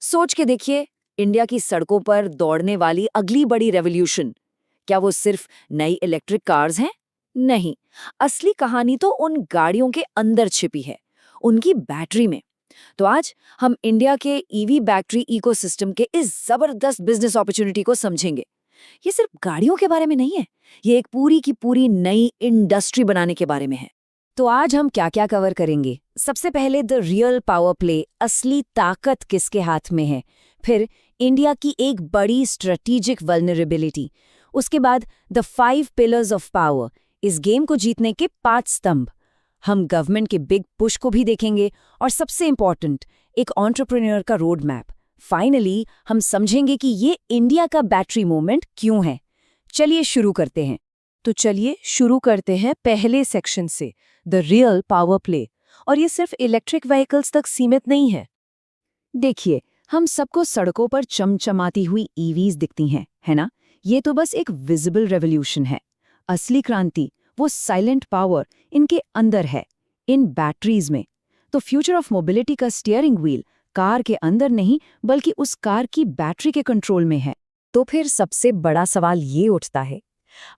सोच के देखिए, इंडिया की सड़कों पर दौड़ने वाली अगली बड़ी रेवोल्यूशन, क्या वो सिर्फ नई इलेक्ट्रिक कार्स हैं? नहीं, असली कहानी तो उन गाड़ियों के अंदर छिपी है, उनकी बैटरी में। तो आज हम इंडिया के ईवी बैटरी इकोसिस्टम के इस जबरदस्त बिजनेस अपॉर्चुनिटी को समझेंगे। ये सिर्फ गाड़ियों के बारे में नहीं है, ये एक पूरी की पूरी नई इंडस्ट्री बनाने के बारे में है। तो आज हम क्या क्या कवर करेंगे? सबसे पहले द रियल पावर प्ले, असली ताकत किसके हाथ में है। फिर इंडिया की एक बड़ी स्ट्रेटेजिक वल्नरेबिलिटी। उसके बाद द 5 पिलर्स ऑफ पावर, इस गेम को जीतने के 5 स्तंभ। हम गवर्नमेंट के बिग पुश को भी देखेंगे और सबसे इंपॉर्टेंट, एक एंटरप्रेन्योर का रोड मैप। फाइनली हम समझेंगे कि ये इंडिया का बैटरी मूवमेंट क्यों है। चलिए शुरू करते हैं। तो चलिए शुरू करते हैं पहले सेक्शन से, द रियल पावर प्ले। और ये सिर्फ इलेक्ट्रिक व्हीकल्स तक सीमित नहीं है। देखिए, हम सबको सड़कों पर चमचमाती हुई ईवीज दिखती हैं, है ना? ये तो बस एक विजिबल रेवोल्यूशन है। असली क्रांति, वो साइलेंट पावर इनके अंदर है, इन बैटरीज में। तो फ्यूचर ऑफ मोबिलिटी का स्टीयरिंग व्हील कार के अंदर नहीं, बल्कि उस कार की बैटरी के कंट्रोल में है। तो फिर सबसे बड़ा सवाल ये उठता है,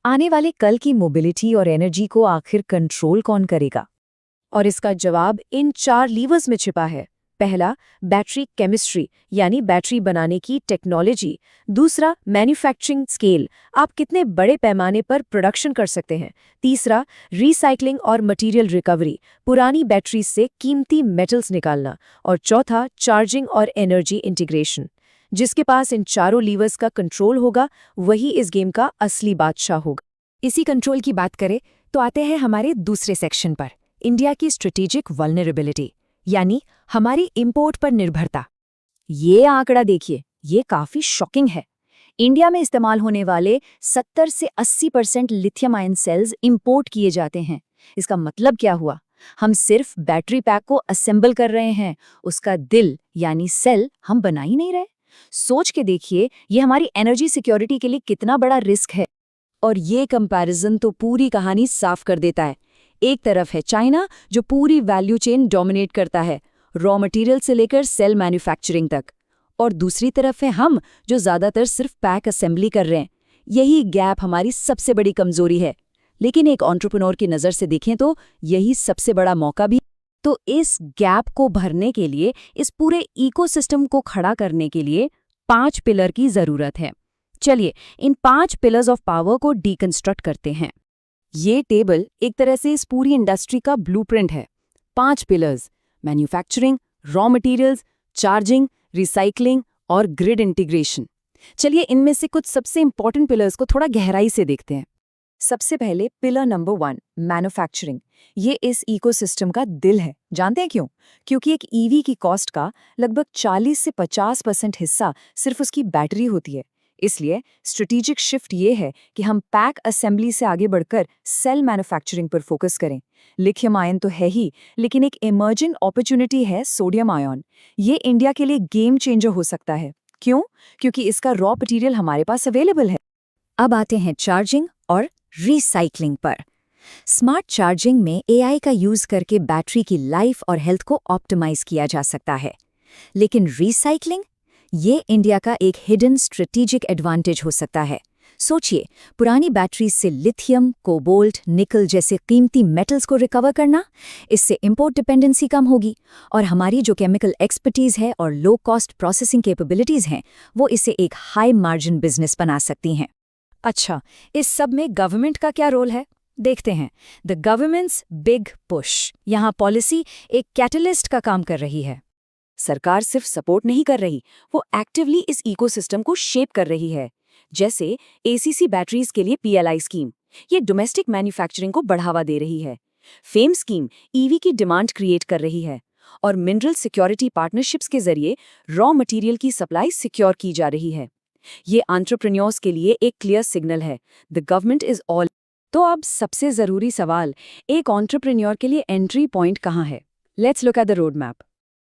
आने वाले कल की मोबिलिटी और एनर्जी को आखिर कंट्रोल कौन करेगा? और इसका जवाब इन 4 लीवर्स में छिपा है। पहला, बैटरी केमिस्ट्री, यानी बैटरी बनाने की टेक्नोलॉजी। दूसरा, मैन्युफैक्चरिंग स्केल, आप कितने बड़े पैमाने पर प्रोडक्शन कर सकते हैं। तीसरा, रिसाइकलिंग और मटेरियल रिकवरी, पुरानी बैटरीज से कीमती मेटल्स निकालना। और चौथा, चार्जिंग और एनर्जी इंटीग्रेशन। जिसके पास इन चारों लीवर्स का कंट्रोल होगा, वही इस गेम का असली बादशाह होगा। इसी कंट्रोल की बात करें तो आते हैं हमारे दूसरे सेक्शन पर, इंडिया की स्ट्रेटेजिक वल्नरेबिलिटी, यानी हमारी इंपोर्ट पर निर्भरता। ये आंकड़ा देखिए, ये काफी शॉकिंग है। इंडिया में इस्तेमाल होने वाले 70 से 80% लिथियम आयन सेल्स इंपोर्ट किए जाते हैं। इसका मतलब क्या हुआ? हम सिर्फ बैटरी पैक को असेंबल कर रहे हैं, उसका दिल यानी सेल हम बना ही नहीं रहे। सोच के देखिए, ये हमारी एनर्जी सिक्योरिटी के लिए कितना बड़ा रिस्क है। और ये कंपैरिजन तो पूरी कहानी साफ कर देता है। एक तरफ है चाइना, जो पूरी वैल्यू चेन डोमिनेट करता है, रॉ मटेरियल से लेकर सेल मैन्युफैक्चरिंग तक। और दूसरी तरफ है हम, जो ज्यादातर सिर्फ पैक असेंबली कर रहे हैं। यही गैप हमारी सबसे बड़ी कमजोरी है। लेकिन एक एंटरप्रेन्योर की नज़र से देखें तो यही सबसे बड़ा मौका भी। तो इस गैप को भरने के लिए, इस पूरे इकोसिस्टम को खड़ा करने के लिए 5 पिलर की जरूरत है। चलिए इन 5 पिलर्स ऑफ पावर को डीकंस्ट्रक्ट करते हैं। ये टेबल एक तरह से इस पूरी इंडस्ट्री का ब्लूप्रिंट है। 5 pillars, manufacturing, raw materials, charging, recycling और ग्रिड इंटीग्रेशन। चलिए इनमें से कुछ सबसे इंपॉर्टेंट पिलर्स को थोड़ा गहराई से देखते हैं। सबसे पहले पिलर नंबर 1, मैन्युफैक्चरिंग। ये इस इकोसिस्टम का दिल है। जानते हैं क्यों? क्योंकि एक ईवी की कॉस्ट का लगभग 40 से 50% हिस्सा सिर्फ उसकी बैटरी होती है। इसलिए स्ट्रेटेजिक शिफ्ट ये है कि हम पैक असेंबली से आगे बढ़कर सेल मैन्युफैक्चरिंग पर फोकस करें। लिथियम आयन तो है ही, लेकिन एक इमर्जिंग अपॉर्चुनिटी है सोडियम आयन। ये इंडिया के लिए गेम चेंजर हो सकता है। क्यों? क्योंकि इसका रॉ मटेरियल हमारे पास अवेलेबल है। अब आते हैं चार्जिंग और रिसाइकलिंग पर। स्मार्ट चार्जिंग में एआई का यूज करके बैटरी की लाइफ और हेल्थ को ऑप्टिमाइज किया जा सकता है। लेकिन रिसाइकलिंग, ये इंडिया का एक हिडन स्ट्रेटेजिक एडवांटेज हो सकता है। सोचिए, पुरानी बैटरीज से लिथियम, कोबाल्ट, निकल जैसे कीमती मेटल्स को रिकवर करना। इससे इंपोर्ट डिपेंडेंसी कम होगी और हमारी जो केमिकल एक्सपर्टीज है और लो कॉस्ट प्रोसेसिंग कैपेबिलिटीज हैं, वो इसे एक हाई मार्जिन बिजनेस बना सकती हैं। अच्छा, इस सब में गवर्नमेंट का क्या रोल है? देखते हैं। The governments big push. यहाँ पॉलिसी एक कैटलिस्ट का काम कर रही है। सरकार सिर्फ सपोर्ट नहीं कर रही, वो एक्टिवली इस इकोसिस्टम को शेप कर रही है। जैसे एसीसी बैटरीज के लिए पीएलआई स्कीम, ये डोमेस्टिक मैन्युफैक्चरिंग को बढ़ावा दे रही है। फेम स्कीम ईवी की डिमांड क्रिएट कर रही है। और मिनरल सिक्योरिटी पार्टनरशिप्स के जरिए रॉ मटेरियल की सप्लाई सिक्योर की जा रही है। ये एंटरप्रेन्योर्स के लिए एक क्लियर सिग्नल है, द गवर्नमेंट इज ऑल। तो अब सबसे जरूरी सवाल, एक एंटरप्रेन्योर के लिए एंट्री पॉइंट कहाँ है? Let's look at the road map.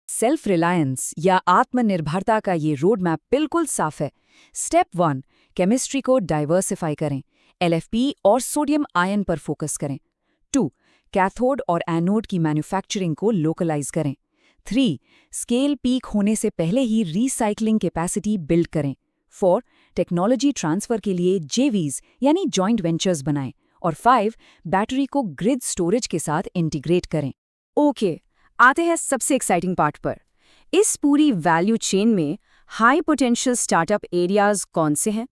Self reliance या आत्मनिर्भरता का ये रोड मैप बिल्कुल साफ है। स्टेप 1, केमिस्ट्री को डाइवर्सिफाई करें, एलएफपी और सोडियम आयन पर फोकस करें। 2, कैथोड और एनोड की मैन्युफैक्चरिंग को लोकलाइज करें। 3. स्केल पीक होने से पहले ही रीसाइक्लिंग कैपेसिटी बिल्ड करें। 4. टेक्नोलॉजी ट्रांसफर के लिए जेवीज यानी जॉइंट वेंचर्स बनाएं। और 5. बैटरी को ग्रिड स्टोरेज के साथ इंटीग्रेट करें। ओके, आते हैं सबसे एक्साइटिंग पार्ट पर। इस पूरी वैल्यू चेन में हाई पोटेंशियल स्टार्टअप एरियाज कौन से हैं?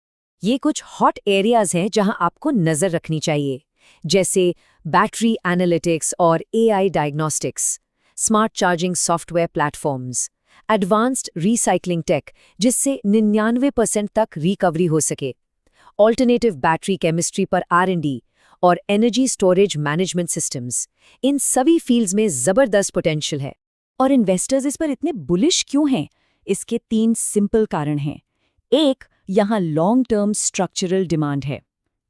ये कुछ हॉट एरियाज हैं जहां आपको नजर रखनी चाहिए, जैसे बैटरी एनालिटिक्स और AI diagnostics, smart charging software platforms, advanced recycling tech जिससे 99% तक रिकवरी हो सके, ऑल्टरनेटिव बैटरी केमिस्ट्री पर R&D और एनर्जी स्टोरेज मैनेजमेंट सिस्टम्स। इन सभी फील्ड्स में जबरदस्त पोटेंशियल है। और इन्वेस्टर्स इस पर इतने बुलिश क्यों हैं? इसके 3 सिंपल कारण हैं। 1. यहाँ लॉन्ग टर्म स्ट्रक्चरल डिमांड है।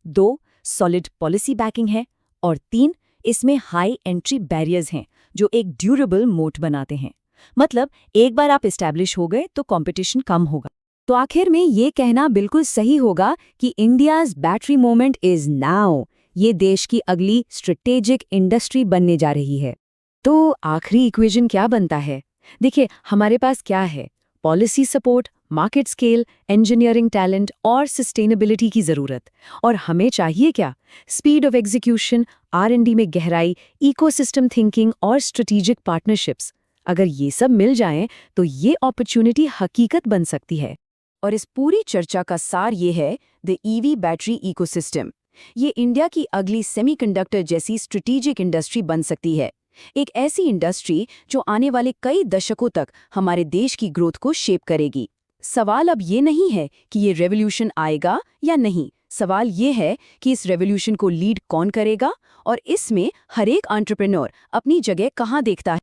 2. सॉलिड पॉलिसी बैकिंग है। और 3. इसमें हाई एंट्री बैरियर्स हैं जो एक ड्यूरेबल मोट बनाते हैं। मतलब एक बार आप एस्टैब्लिश हो गए तो कंपटीशन कम होगा। तो आखिर में ये कहना बिल्कुल सही होगा कि India's battery moment is now. ये देश की अगली स्ट्रेटेजिक इंडस्ट्री बनने जा रही है। तो आखिरी इक्वेशन क्या बनता है? देखिए, हमारे पास क्या है? Policy support, market scale, engineering talent और सस्टेनेबिलिटी की ज़रूरत। और हमें चाहिए क्या? स्पीड ऑफ एग्जीक्यूशन, R&D में गहराई, इकोसिस्टम थिंकिंग और स्ट्रेटेजिक पार्टनरशिप्स। अगर ये सब मिल जाएं तो ये अपॉर्चुनिटी हकीकत बन सकती है। और इस पूरी चर्चा का सार ये है, द EV बैटरी इकोसिस्टम। ये इंडिया की अगली सेमीकंडक्टर जैसी स्ट्रेटेजिक इंडस्ट्री बन सकती है। एक ऐसी इंडस्ट्री जो आने वाले कई दशकों तक हमारे देश की ग्रोथ को शेप करेगी। सवाल अब ये नहीं है कि ये रेवोल्यूशन आएगा या नहीं। सवाल ये है कि इस रेवोल्यूशन को लीड कौन करेगा और इसमें हर एक एंटरप्रेन्योर अपनी जगह कहाँ देखता है।